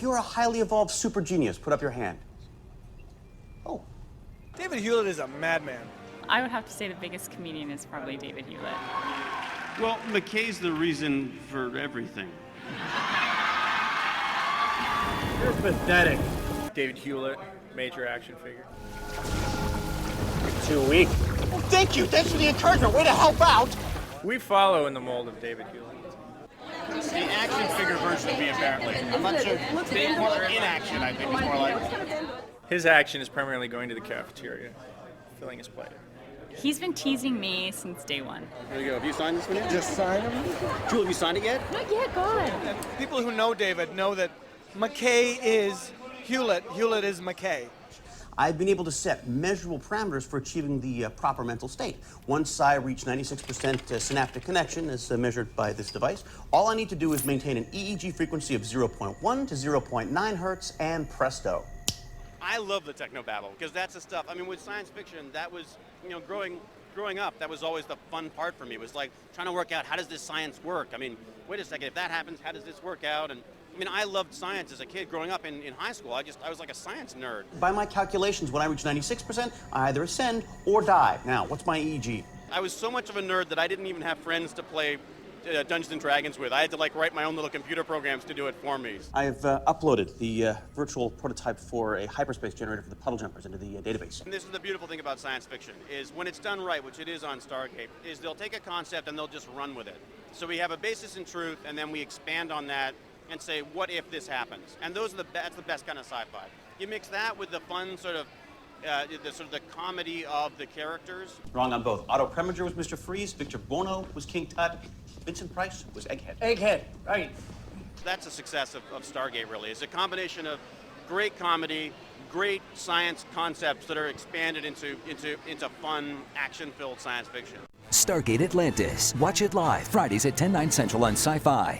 you're a highly evolved super genius? Put up your hand. Oh. David Hewlett is a madman. I would have to say the biggest comedian is probably David Hewlett. Well, McKay's the reason for everything. You're pathetic. David Hewlett, major action figure. Too weak. Well, thank you. Thanks for the encouragement. Way to help out. We follow in the mold of David Hewlett. The action figure version of me, apparently. I'm not sure. More in action, I think, is more like. His action is primarily going to the cafeteria, filling his plate. He's been teasing me since day one. There you go. Have you signed this one yet? Just sign him. Jewel, have you signed it yet? Not yet, God. People who know David know that McKay is Hewlett. Hewlett is McKay. I've been able to set measurable parameters for achieving the proper mental state. Once I reach 96% synaptic connection, as measured by this device, all I need to do is maintain an EEG frequency of 0.1 to 0.9 hertz, and presto. I love the technobabble, because that's the stuff. I mean, with science fiction, that was, you know, growing up, that was always the fun part for me. It was like trying to work out, how does this science work? I mean, wait a second, if that happens, how does this work out? And I mean, I loved science as a kid growing up in high school. I was like a science nerd. By my calculations, when I reach 96%, I either ascend or die. Now, what's my EEG? I was so much of a nerd that I didn't even have friends to play Dungeons and Dragons with. I had to like write my own little computer programs to do it for me. I've uploaded the virtual prototype for a hyperspace generator for the puddle jumpers into the database. And this is the beautiful thing about science fiction, is when it's done right, which it is on Stargate, is they'll take a concept and they'll just run with it. So we have a basis in truth, and then we expand on that and say, what if this happens? And that's the best kind of sci-fi. You mix that with the fun the comedy of the characters. Wrong on both. Otto Preminger was Mr. Freeze, Victor Buono was King Tut, Vincent Price was Egghead. Egghead, right. That's a success of Stargate, really. It's a combination of great comedy, great science concepts that are expanded into fun, action-filled science fiction. Stargate Atlantis. Watch it live Fridays at 10, 9 central on Sci-Fi.